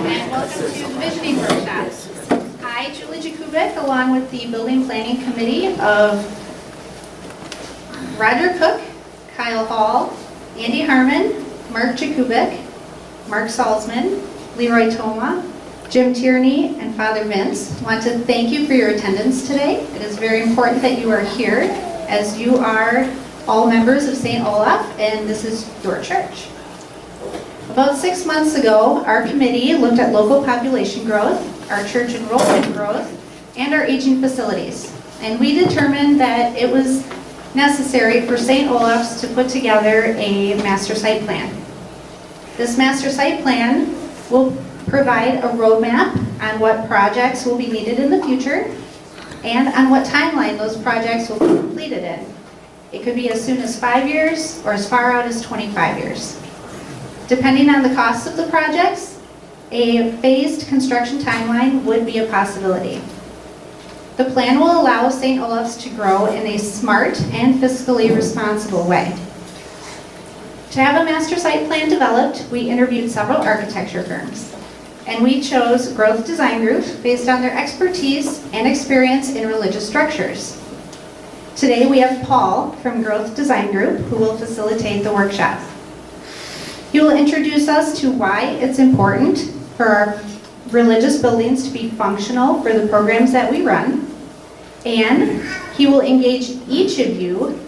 and welcome to the Visioning Workshop. I, Julie Jakubik, along with the Building Planning Committee of Roger Cook, Kyle Hall, Andy Harmon, Mark Jakubik, Mark Salzman, Leroy Toma, Jim Tierney, and Father Vince, want to thank you for your attendance today. It is very important that you are here, as you are all members of St. Olaf, and this is your church. About 6 months ago, our committee looked at local population growth, our church enrollment growth, and our aging facilities. And we determined that it was necessary for St. Olaf's to put together a master site plan. This master site plan will provide a roadmap on what projects will be needed in the future and on what timeline those projects will be completed in. It could be as soon as 5 years or as far out as 25 years. Depending on the cost of the projects, a phased construction timeline would be a possibility. The plan will allow St. Olaf's to grow in a smart and fiscally responsible way. To have a master site plan developed, we interviewed several architecture firms, and we chose Growth Design Group based on their expertise and experience in religious structures. Today we have Paul from Growth Design Group who will facilitate the workshop. He will introduce us to why it's important for our religious buildings to be functional for the programs that we run, and he will engage each of you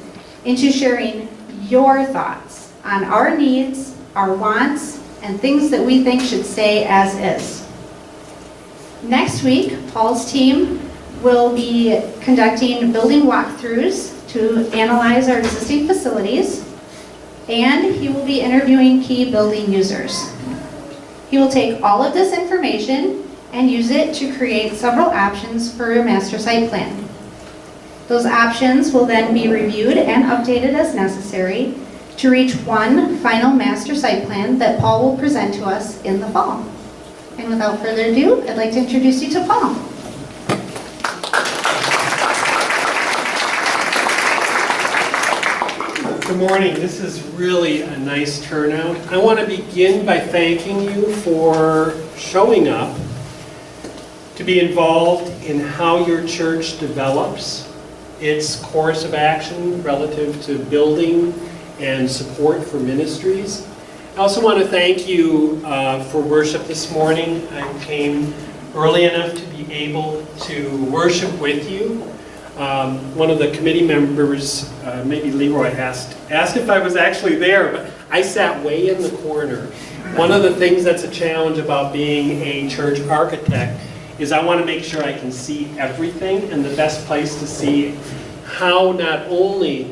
into sharing your thoughts on our needs, our wants, and things that we think should stay as is. Next week, Paul's team will be conducting building walkthroughs to analyze our existing facilities, and he will be interviewing key building users. He will take all of this information and use it to create several options for a master site plan. Those options will then be reviewed and updated as necessary to reach one final master site plan that Paul will present to us in the fall. And without further ado, I'd like to introduce you to Paul. Good morning. This is really a nice turnout. I want to begin by thanking you for showing up to be involved in how your church develops its course of action relative to building and support for ministries. I also want to thank you for worship this morning. I came early enough to be able to worship with you. One of the committee members, maybe Leroy, asked if I was actually there, but I sat way in the corner. One of the things that's a challenge about being a church architect is I want to make sure I can see everything, and the best place to see how not only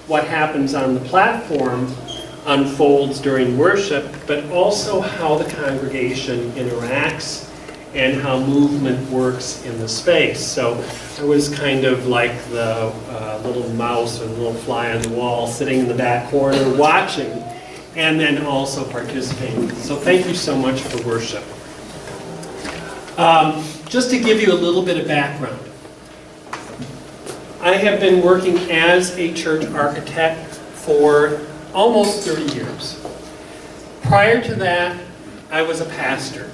what happens on the platform unfolds during worship, but also how the congregation interacts and how movement works in the space. So I was kind of like the little mouse or the little fly on the wall sitting in the back corner watching and then also participating. So thank you so much for worship. Just to give you a little bit of background. I have been working as a church architect for almost 30 years. Prior to that, I was a pastor.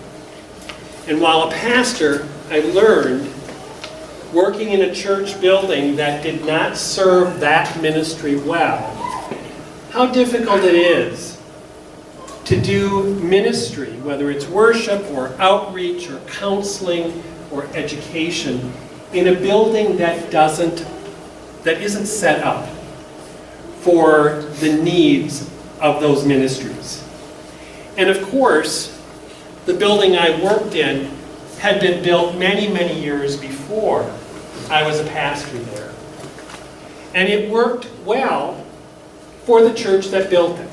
And while a pastor, I learned, working in a church building that did not serve that ministry well, how difficult it is to do ministry, whether it's worship or outreach or counseling or education, in a building that isn't set up for the needs of those ministries. And of course, the building I worked in had been built many, many years before I was a pastor there. And it worked well for the church that built it.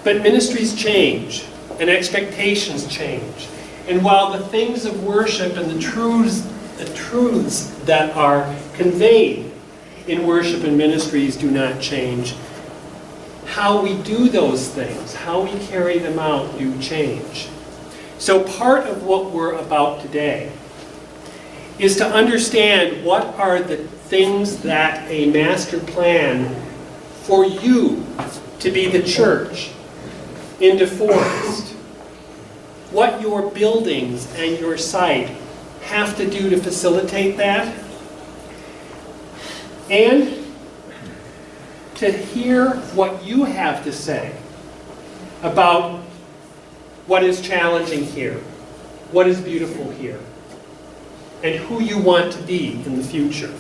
But ministries change, and expectations change. And while the things of worship and the truths that are conveyed in worship and ministries do not change, how we do those things, how we carry them out, do change. So part of what we're about today is to understand what are the things that a master plan for you to be the church in Deforest what your buildings and your site have to do to facilitate that, and to hear what you have to say about what is challenging here, what is beautiful here, and who you want to be in the future.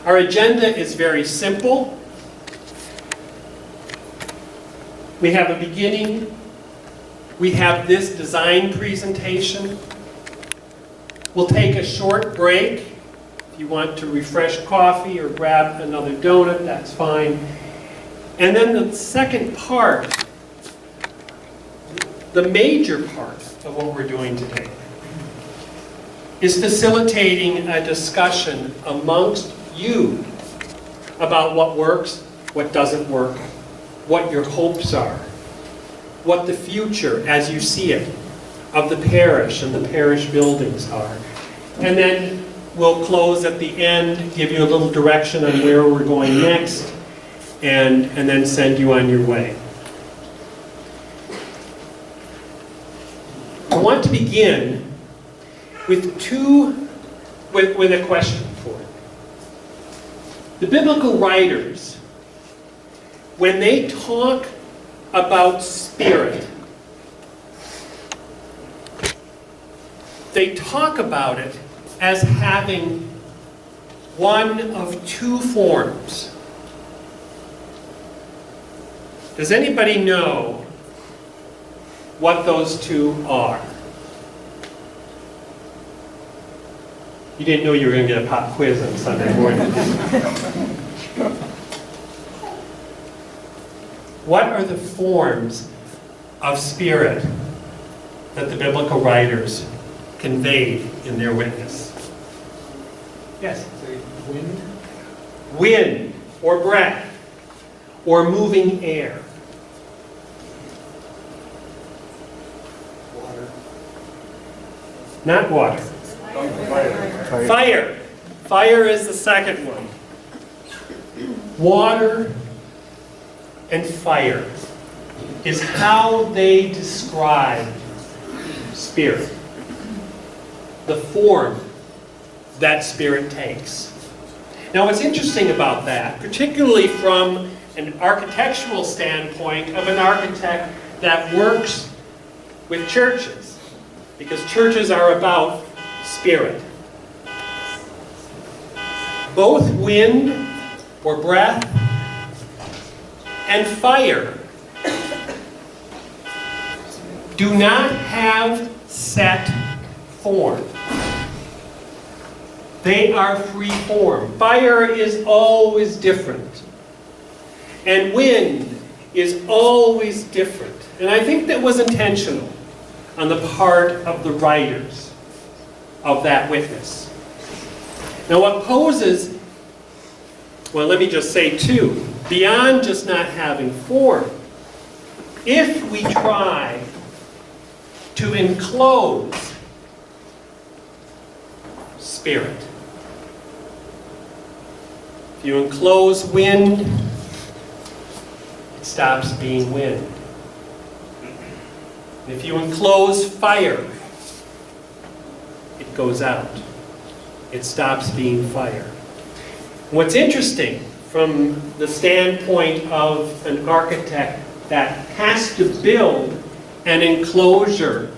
Our agenda is very simple. We have a beginning. We have this design presentation. We'll take a short break. If you want to refresh coffee or grab another donut, that's fine. And then the second part, the major part of what we're doing today, is facilitating a discussion amongst you about what works, what doesn't work, what your hopes are, what the future, as you see it, of the parish and the parish buildings are. And then we'll close at the end, give you a little direction on where we're going next, and then send you on your way. I want to begin with a question for you. The biblical writers, when they talk about spirit, they talk about it as having one of two forms. Does anybody know what those two are? You didn't know you were going to get a pop quiz on Sunday morning. What are the forms of spirit that the biblical writers conveyed in their witness? Yes? Wind. Wind, or breath, or moving air. Water. Not water. Fire. Fire. Fire is the second one. Water and fire is how they describe spirit. The form that spirit takes. Now what's interesting about that, particularly from an architectural standpoint of an architect that works with churches, because churches are about spirit. Both wind or breath and fire do not have set form. They are free form. Fire is always different. And wind is always different. And I think that was intentional on the part of the writers of that witness. Now what poses, well, let me just say too, beyond just not having form, if we try to enclose spirit, if you enclose wind, it stops being wind. If you enclose fire, it goes out. It stops being fire. What's interesting from the standpoint of an architect that has to build an enclosure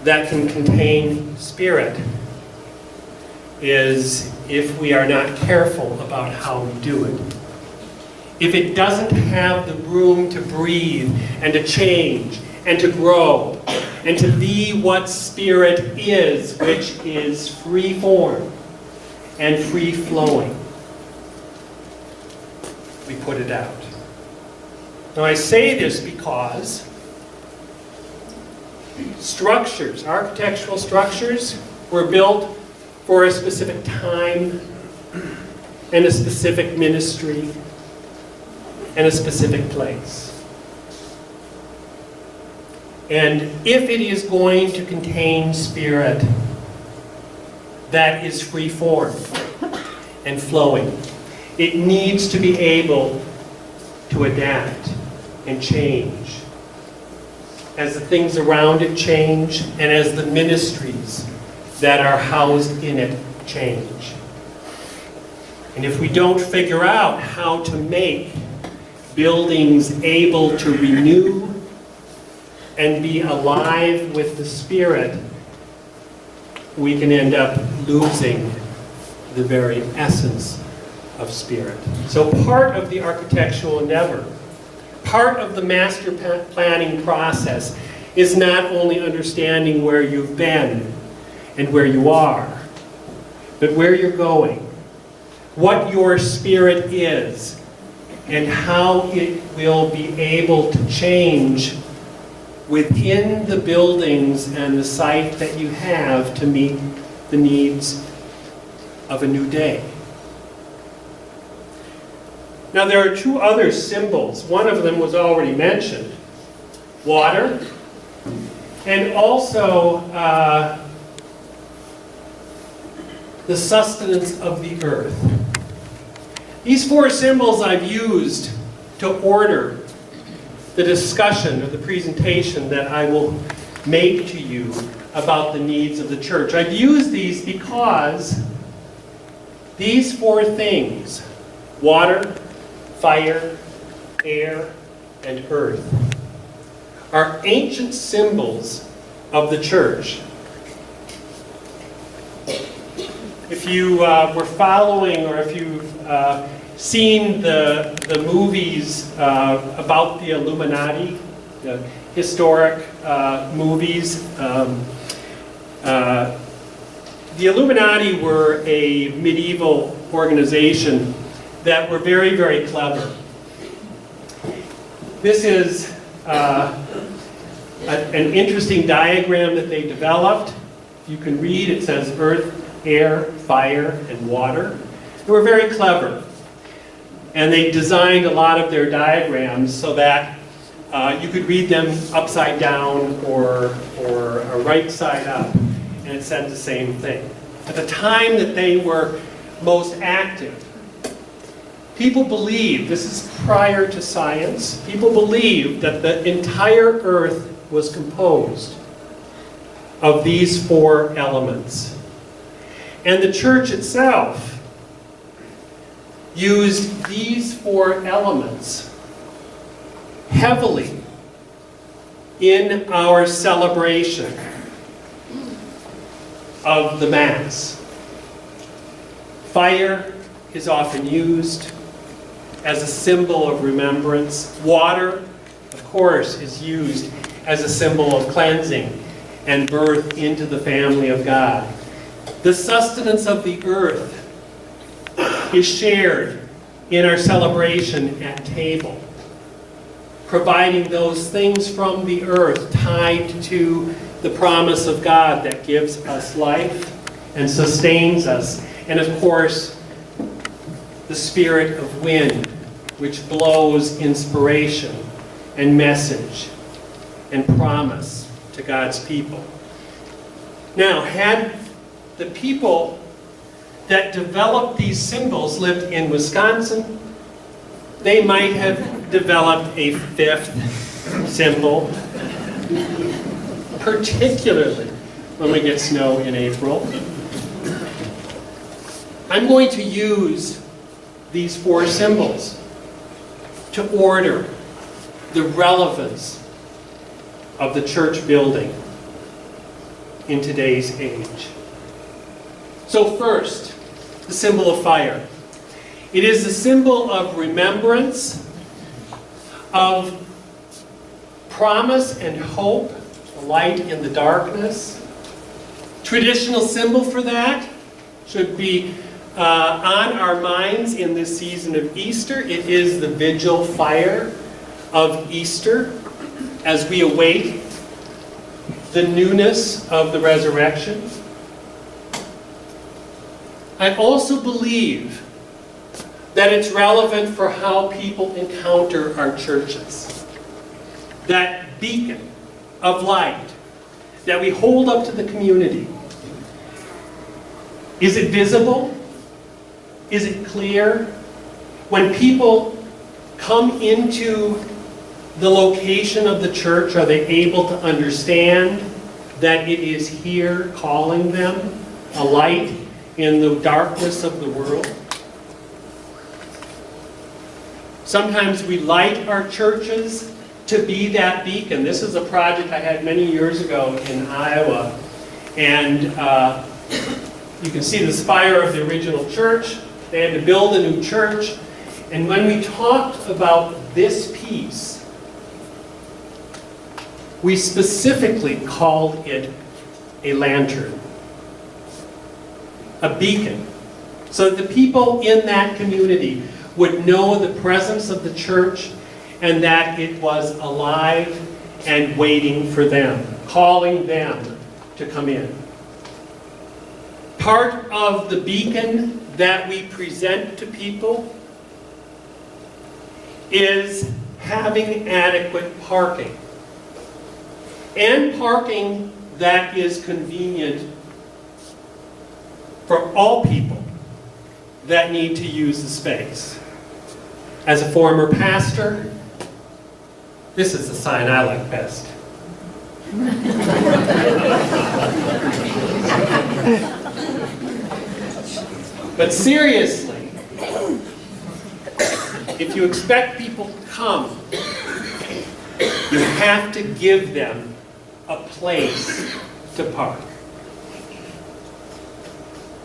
that can contain spirit is if we are not careful about how we do it. If it doesn't have the room to breathe and to change and to grow and to be what spirit is, which is free form and free flowing, we put it out. Now I say this because structures, architectural structures, were built for a specific time and a specific ministry and a specific place. And if it is going to contain spirit that is free form and flowing, it needs to be able to adapt and change as the things around it change, and as the ministries that are housed in it change. And if we don't figure out how to make buildings able to renew and be alive with the Spirit, we can end up losing the very essence of Spirit. So part of the architectural endeavor, part of the master planning process, is not only understanding where you've been and where you are, but where you're going, what your spirit is, and how it will be able to change within the buildings and the site that you have to meet the needs of a new day. Now there are two other symbols. One of them was already mentioned, water, and also the sustenance of the earth. These four symbols I've used to order the discussion or the presentation that I will make to you about the needs of the church. I've used these because these four things, water, fire, air, and earth, are ancient symbols of the church. If you were following, or if you've seen the movies about the Illuminati, the historic movies, the Illuminati were a medieval organization that were very, very clever. This is an interesting diagram that they developed. You can read, it says earth, air, fire, and water. They were very clever. And they designed a lot of their diagrams so that you could read them upside down or right side up, and it said the same thing. At the time that they were most active, people believed, this is prior to science, people believed that the entire earth was composed of these four elements. And the church itself used these four elements heavily in our celebration of the Mass. Fire is often used as a symbol of remembrance. Water, of course, is used as a symbol of cleansing and birth into the family of God. The sustenance of the earth is shared in our celebration at table, providing those things from the earth tied to the promise of God that gives us life and sustains us. And of course, the spirit of wind, which blows inspiration and message and promise to God's people. Now, had the people that developed these symbols lived in Wisconsin, they might have developed a fifth symbol, particularly when we get snow in April. I'm going to use these four symbols to order the relevance of the church building in today's age. So first, the symbol of fire. It is the symbol of remembrance, of promise and hope, a light in the darkness. Traditional symbol for that should be on our minds in this season of Easter. It is the vigil fire of Easter as we await the newness of the resurrection. I also believe that it's relevant for how people encounter our churches. That beacon of light that we hold up to the community. Is it visible? Is it clear? When people come into the location of the church? Are they able to understand that it is here calling them, a light in the darkness of the world? Sometimes we light our churches to be that beacon. This is a project I had many years ago in Iowa. And you can see the spire of the original church. They had to build a new church. And when we talked about this piece, we specifically called it a lantern, a beacon, so that the people in that community would know the presence of the church and that it was alive and waiting for them, calling them to come in. Part of the beacon that we present to people is having adequate parking. And parking that is convenient for all people that need to use the space. As a former pastor, this is the sign I like best. But seriously, if you expect people to come, you have to give them a place to park.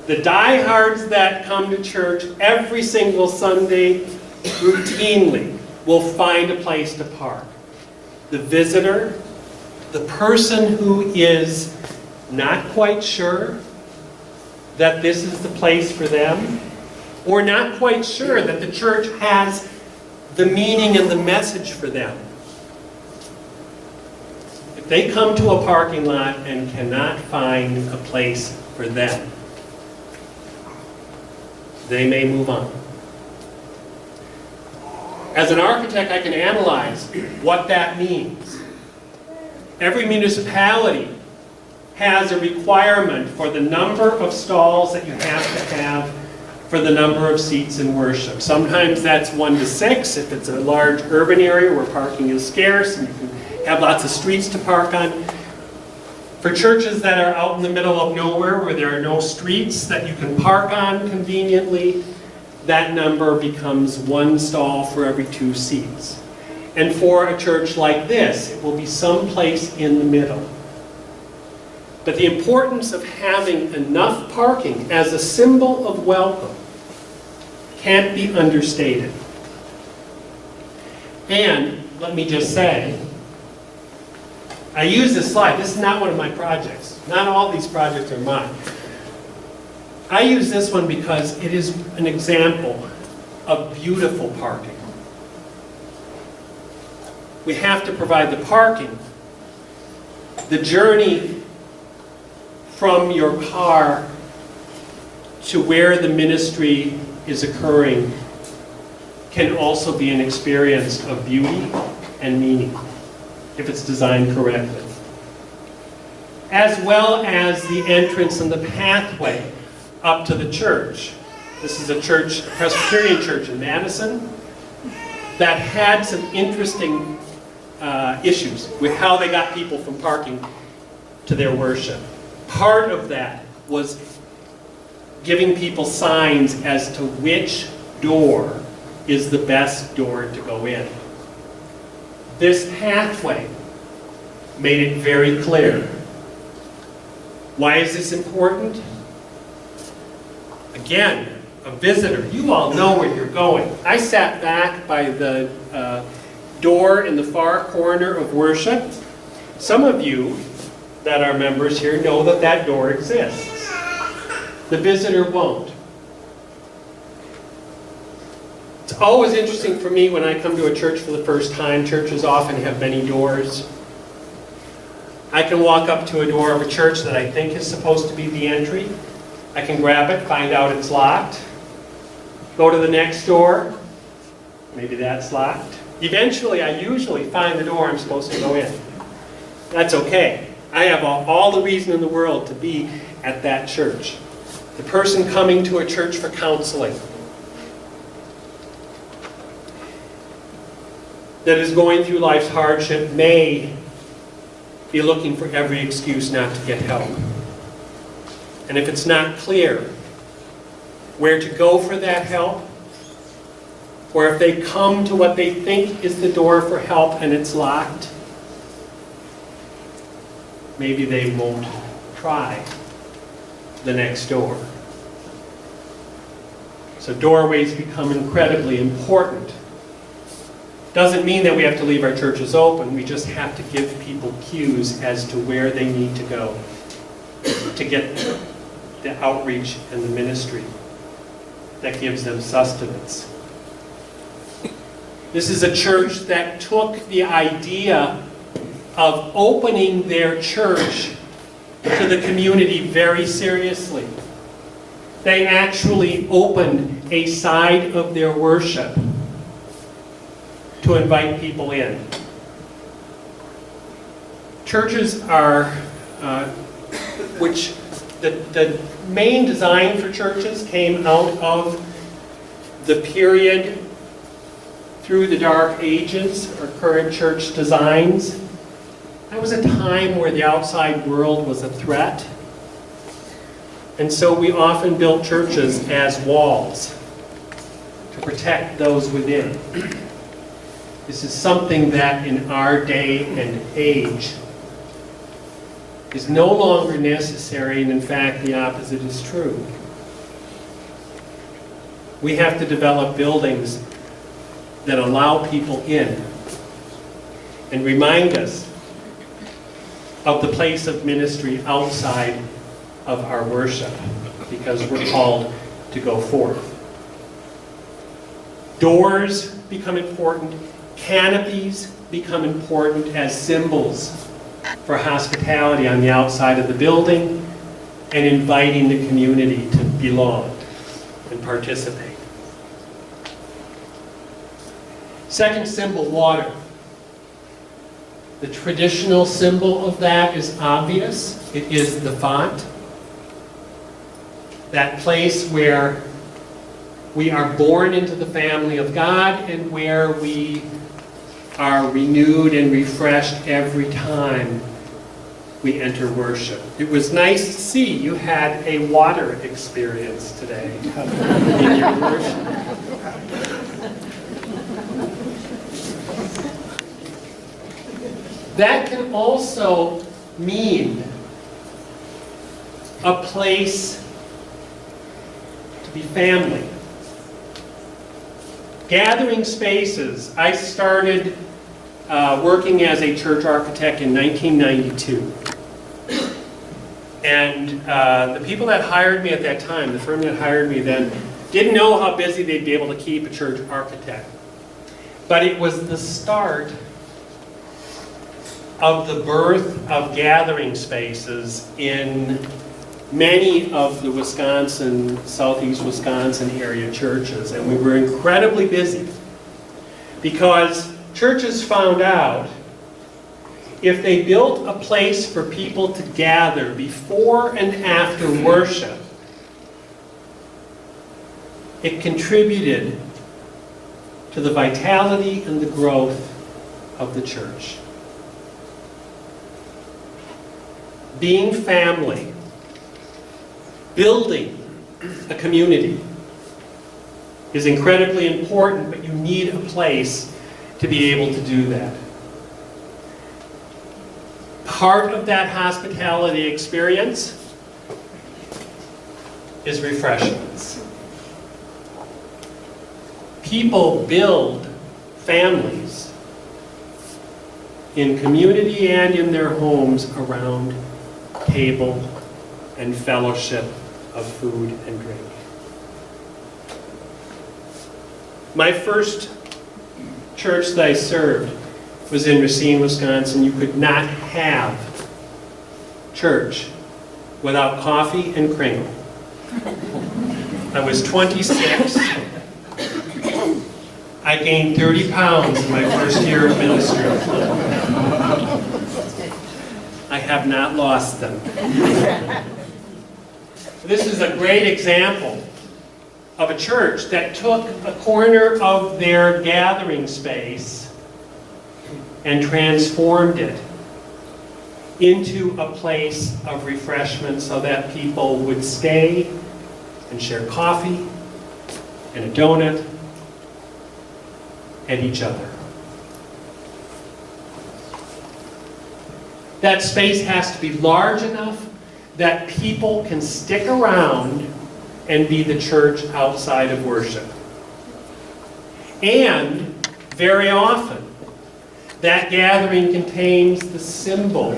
The diehards that come to church every single Sunday routinely will find a place to park. The visitor, the person who is not quite sure that this is the place for them, or not quite sure that the church has the meaning and the message for them. If they come to a parking lot and cannot find a place for them, they may move on. As an architect, I can analyze what that means. Every municipality has a requirement for the number of stalls that you have to have for the number of seats in worship. Sometimes that's 1 to 6 if it's a large urban area where parking is scarce and you can have lots of streets to park on. For churches that are out in the middle of nowhere where there are no streets that you can park on conveniently, that number becomes 1 stall for every 2 seats. And for a church like this, it will be someplace in the middle. But the importance of having enough parking as a symbol of welcome can't be understated. And let me just say, I use this slide. This is not one of my projects. Not all these projects are mine. I use this one because it is an example of beautiful parking. We have to provide the parking. The journey from your car to where the ministry is occurring can also be an experience of beauty and meaning, if it's designed correctly. As well as the entrance and the pathway up to the church. This is a church, a Presbyterian church in Madison, that had some interesting issues with how they got people from parking to their worship. Part of that was giving people signs as to which door is the best door to go in. This pathway made it very clear. Why is this important? Again, a visitor, you all know where you're going. I sat back by the door in the far corner of worship. Some of you that are members here know that that door exists. The visitor won't. It's always interesting for me when I come to a church for the first time. Churches often have many doors. I can walk up to a door of a church that I think is supposed to be the entry. I can grab it, find out it's locked. Go to the next door. Maybe that's locked. Eventually, I usually find the door I'm supposed to go in. That's okay. I have all the reason in the world to be at that church. The person coming to a church for counseling. that is going through life's hardship may be looking for every excuse not to get help. And if it's not clear where to go for that help, or if they come to what they think is the door for help and it's locked, maybe they won't try the next door. So doorways become incredibly important. Doesn't mean that we have to leave our churches open. We just have to give people cues as to where they need to go to get the outreach and the ministry that gives them sustenance. This is a church that took the idea of opening their church to the community very seriously. They actually opened a side of their worship to invite people in. Churches are, the main design for churches came out of the period through the Dark Ages, or current church designs. That was a time where the outside world was a threat. And so we often built churches as walls to protect those within. This is something that in our day and age is no longer necessary, and in fact the opposite is true. We have to develop buildings that allow people in and remind us of the place of ministry outside of our worship, because we're called to go forth. Doors become important. Canopies become important as symbols for hospitality on the outside of the building and inviting the community to belong and participate. Second symbol, water. The traditional symbol of that is obvious. It is the font. That place where we are born into the family of God and where we are renewed and refreshed every time we enter worship. It was nice to see you had a water experience today in your worship. That can also mean a place to be family. Gathering spaces. I started working as a church architect in 1992. And the people that hired me at that time, the firm that hired me then, didn't know how busy they'd be able to keep a church architect. But it was the start of the birth of gathering spaces in many of the Wisconsin, southeast Wisconsin area churches. And we were incredibly busy because churches found out if they built a place for people to gather before and after worship, it contributed to the vitality and the growth of the church. Being family, building a community is incredibly important, but you need a place to be able to do that. Part of that hospitality experience is refreshments. People build families in community and in their homes around table and fellowship of food and drink. My first church that I served was in Racine, Wisconsin. You could not have church without coffee and Kringle. I was 26. I gained 30 pounds in my first year of ministry. I have not lost them. This is a great example of a church that took a corner of their gathering space and transformed it into a place of refreshment so that people would stay and share coffee and a donut and each other. That space has to be large enough that people can stick around and be the church outside of worship. And very often, that gathering contains the symbol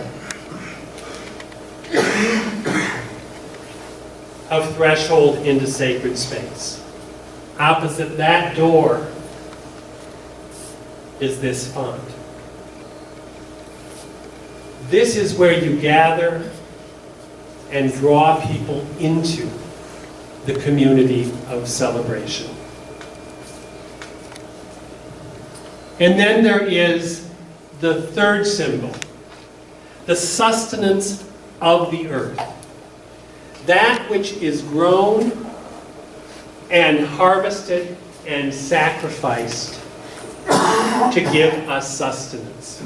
of threshold into sacred space. Opposite that door is this font. This is where you gather and draw people into the community of celebration. And then there is the third symbol, the sustenance of the earth. That which is grown and harvested and sacrificed to give us sustenance.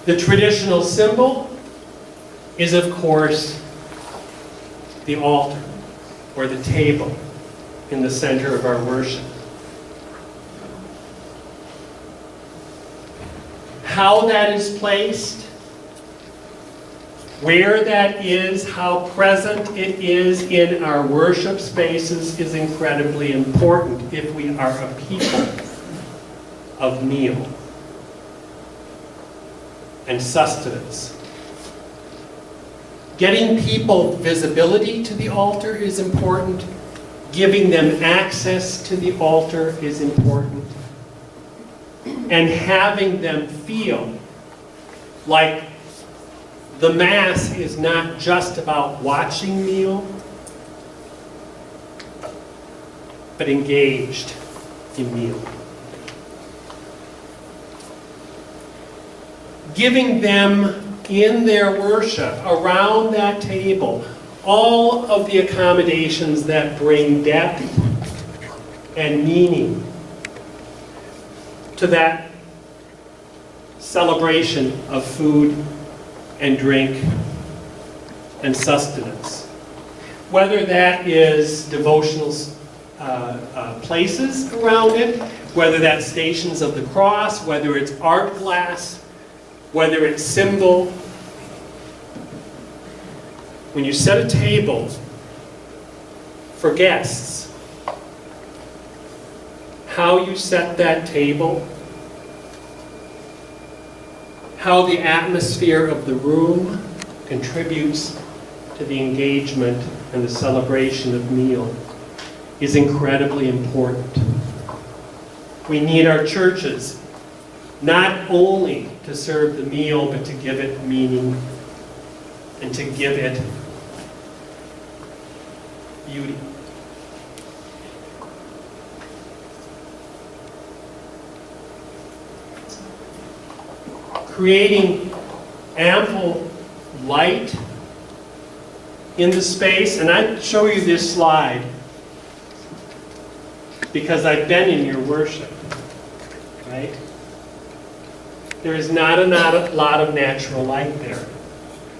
The traditional symbol is, of course, the altar or the table in the center of our worship. How that is placed, where that is, how present it is in our worship spaces is incredibly important if we are a people of meal and sustenance. Getting people visibility to the altar is important. Giving them access to the altar is important. And having them feel like the Mass is not just about watching meal, but engaged in meal. Giving them in their worship, around that table, all of the accommodations that bring depth and meaning to that celebration of food and drink and sustenance. Whether that is devotional places around it, whether that's stations of the cross, whether it's art glass, whether it's symbol. When you set a table for guests, how you set that table, how the atmosphere of the room contributes to the engagement and the celebration of meal is incredibly important. We need our churches not only to serve the meal, but to give it meaning and to give it beauty. Creating ample light in the space, and I show you this slide because I've been in your worship, right? There is not a lot of natural light there.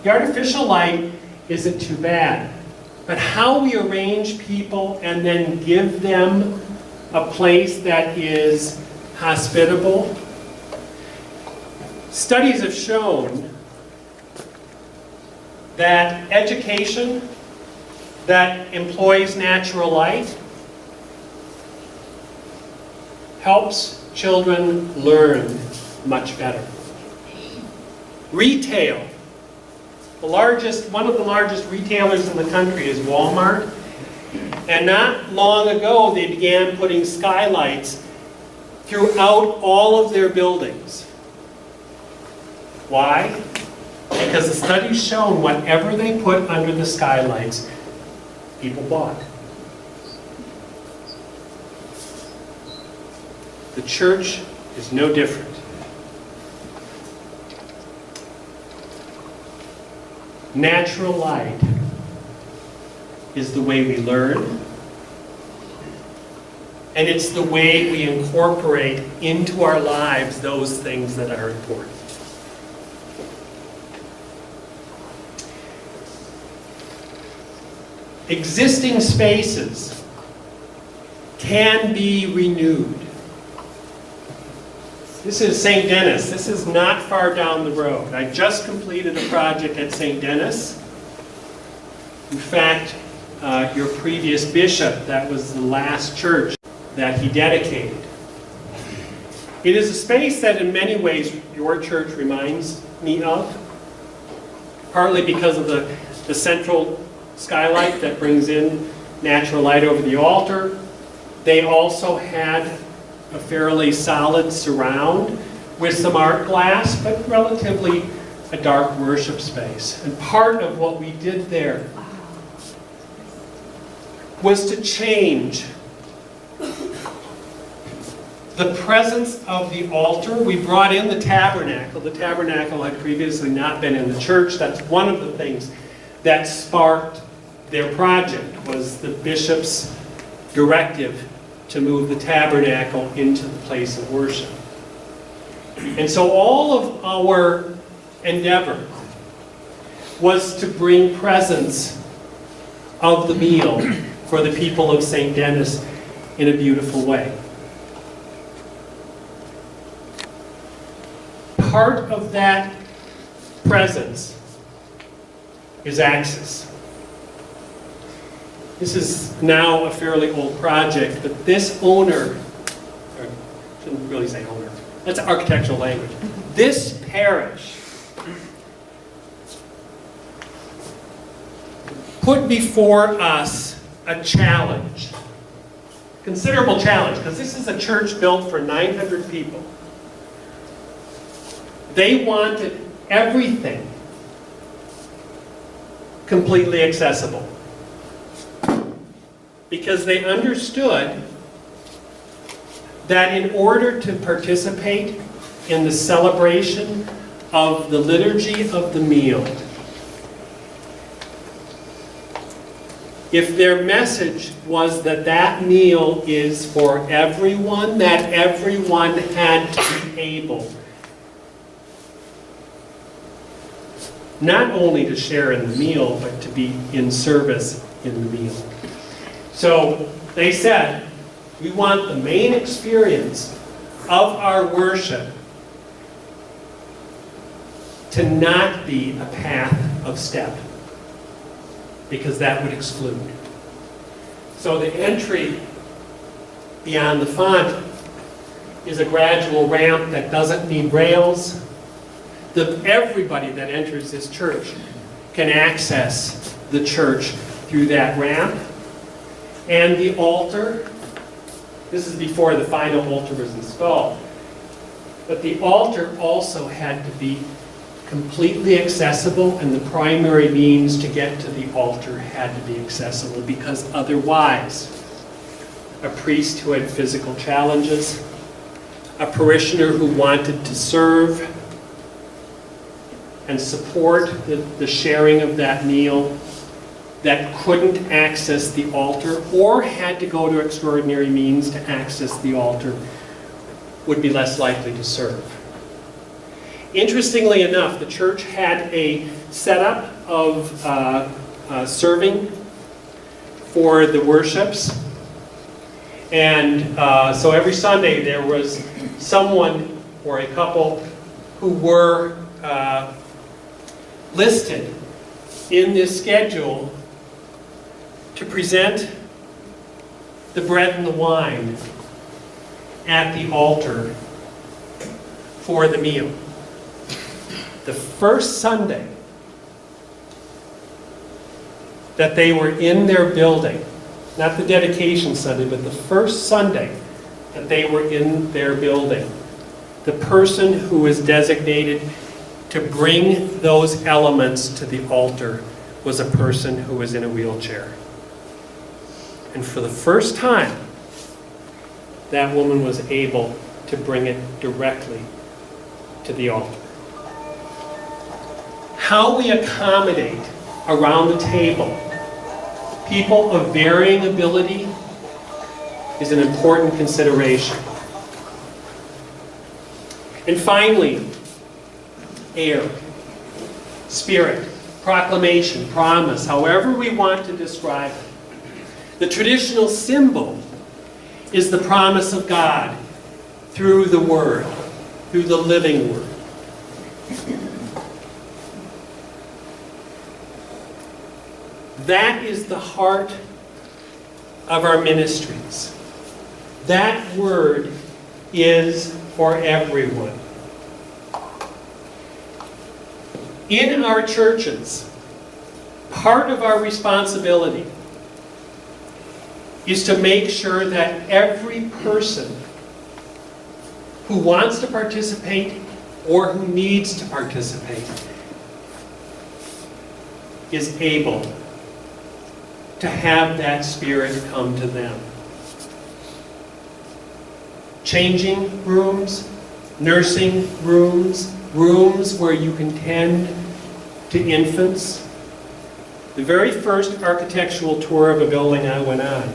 The artificial light isn't too bad, but how we arrange people and then give them a place that is hospitable. Studies have shown that education that employs natural light helps children learn much better. Retail. One of the largest retailers in the country is Walmart. And not long ago, they began putting skylights throughout all of their buildings. Why? Because the study's shown whatever they put under the skylights, people bought. The church is no different. Natural light is the way we learn, And it's the way we incorporate into our lives those things that are important. Existing spaces can be renewed. This is St. Denis. This is not far down the road. I just completed a project at St. Denis. In fact, your previous bishop, that was the last church that he dedicated. It is a space that in many ways your church reminds me of, partly because of the central skylight that brings in natural light over the altar. They also had a fairly solid surround with some art glass, but relatively a dark worship space. And part of what we did there was to change the presence of the altar. We brought in the tabernacle. The tabernacle had previously not been in the church. That's one of the things that sparked their project, was the bishop's directive to move the tabernacle into the place of worship. And so all of our endeavor was to bring presence of the meal for the people of St. Denis in a beautiful way. Part of that presence is access. This is now a fairly old project, but this owner, or I shouldn't really say owner, that's architectural language. This parish put before us a challenge, considerable challenge, because this is a church built for 900 people. They wanted everything completely accessible, because they understood that in order to participate in the celebration of the liturgy of the meal, if their message was that that meal is for everyone, that everyone had to be able not only to share in the meal, but to be in service in the meal. So they said, we want the main experience of our worship to not be a path of step, because that would exclude. So the entry beyond the font is a gradual ramp that doesn't need rails. Everybody that enters this church can access the church through that ramp. And the altar, this is before the final altar was installed, but the altar also had to be completely accessible, and the primary means to get to the altar had to be accessible, because otherwise a priest who had physical challenges, a parishioner who wanted to serve and support the sharing of that meal, that couldn't access the altar or had to go to extraordinary means to access the altar, would be less likely to serve. Interestingly enough, the church had a setup of serving for the worships. And so every Sunday there was someone or a couple who were listed in this schedule to present the bread and the wine at the altar for the meal. The first Sunday that they were in their building, not the dedication Sunday, but the first Sunday that they were in their building, the person who was designated to bring those elements to the altar was a person who was in a wheelchair. And for the first time, that woman was able to bring it directly to the altar. How we accommodate around the table people of varying ability, is an important consideration. And finally, air, spirit, proclamation, promise, however we want to describe it. The traditional symbol is the promise of God through the Word, through the living Word. That is the heart of our ministries. That Word is for everyone. In our churches, part of our responsibility is to make sure that every person who wants to participate or who needs to participate is able to have that Spirit come to them. Changing rooms, nursing rooms, rooms where you can tend to infants. The very first architectural tour of a building I went on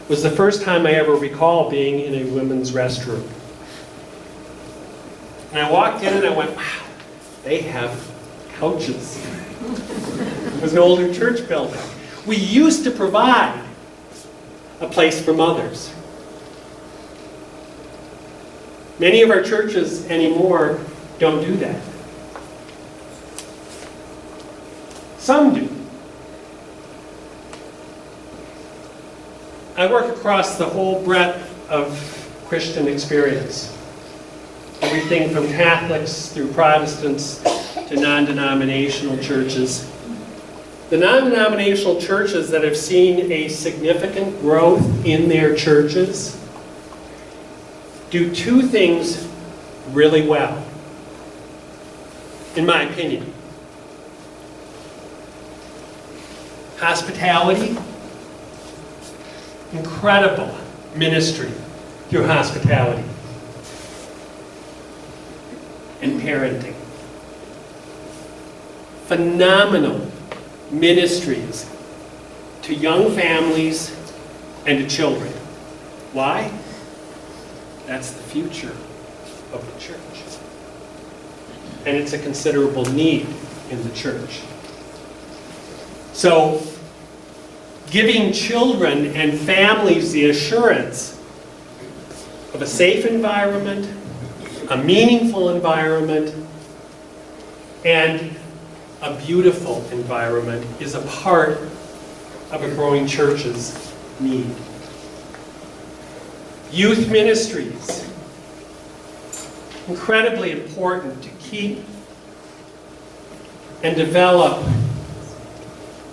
was the first time I ever recall being in a women's restroom. And I walked in and I went, wow, they have couches. It was an older church building. We used to provide a place for mothers. Many of our churches anymore don't do that. Some do. I work across the whole breadth of Christian experience. Everything from Catholics through Protestants to non-denominational churches. The non-denominational churches that have seen a significant growth in their churches do two things really well, in my opinion. Hospitality, incredible ministry through hospitality. And parenting. Phenomenal ministries to young families and to children. Why? That's the future of the church. And it's a considerable need in the church. So, giving children and families the assurance of a safe environment, a meaningful environment, and a beautiful environment is a part of a growing church's need. Youth ministries, incredibly important to keep and develop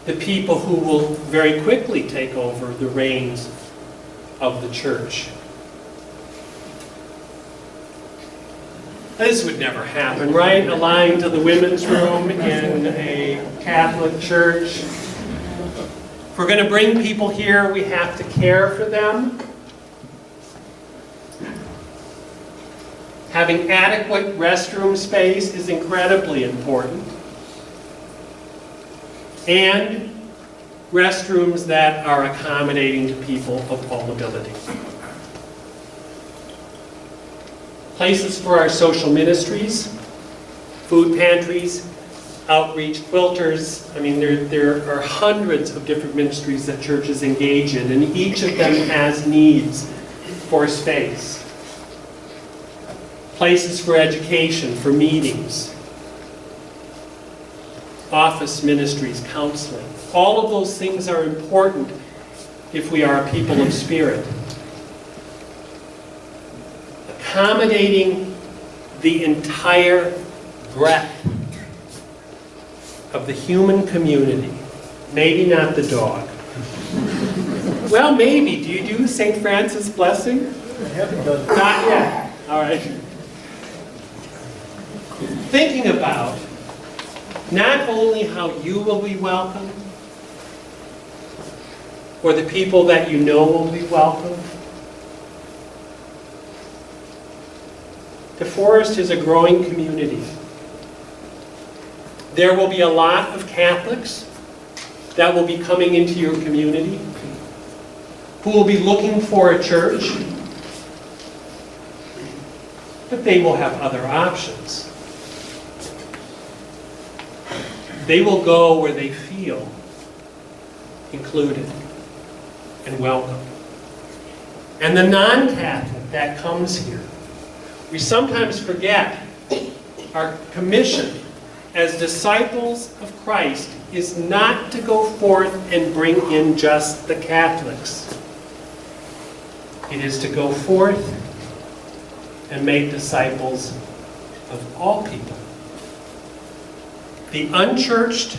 the people who will very quickly take over the reins of the church. This would never happen, right? A line to the women's room in a Catholic church. If we're going to bring people here, we have to care for them. Having adequate restroom space is incredibly important. And restrooms that are accommodating to people of all ability. Places for our social ministries, food pantries, outreach, quilters. I mean, there are hundreds of different ministries that churches engage in, and each of them has needs for space. Places for education, for meetings, office ministries, counseling. All of those things are important if we are a people of spirit. Accommodating the entire breadth of the human community. Maybe not the dog. Well, maybe. Do you do St. Francis blessing? I haven't done it. Not yet. All right. Thinking about not only how you will be welcomed, or the people that you know will be welcomed. Deforest is a growing community. There will be a lot of Catholics that will be coming into your community. who will be looking for a church, but they will have other options. They will go where they feel included and welcome. And the non-Catholic that comes here, we sometimes forget our commission as disciples of Christ is not to go forth and bring in just the Catholics. It is to go forth and make disciples of all people. The unchurched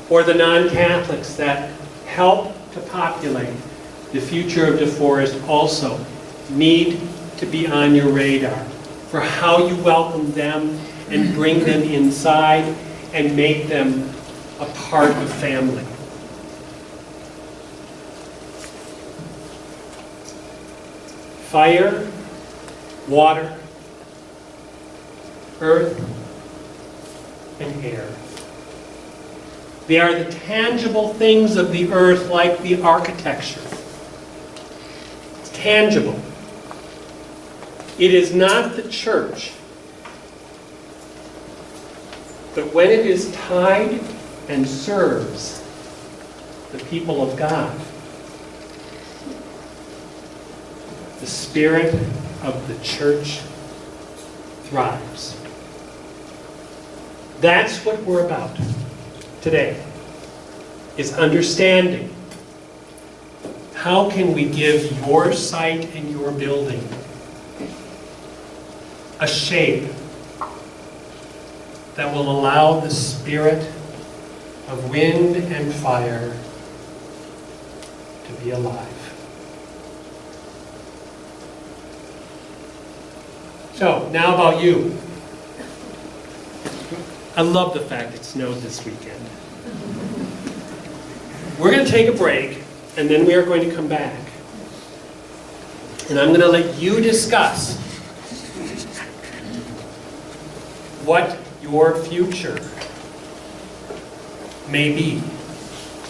or the non-Catholics that help to populate the future of Deforest also need to be on your radar for how you welcome them and bring them inside and make them a part of family. Fire, water, earth, and air. They are the tangible things of the earth, like the architecture. It's tangible. It is not the church. But when it is tied and serves the people of God, the spirit of the church thrives. That's what we're about today, is understanding how can we give your site and your building a shape that will allow the spirit of wind and fire to be alive. So, now about you. I love the fact it snowed this weekend. We're going to take a break, and then we are going to come back. And I'm going to let you discuss what your future may be.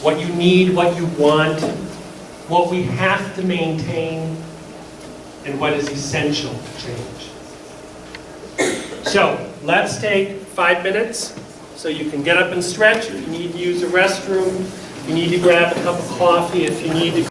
What you need, what you want, what we have to maintain, and what is essential to change. So, let's take 5 minutes so you can get up and stretch. If you need to use the restroom, if you need to grab a cup of coffee, if you need to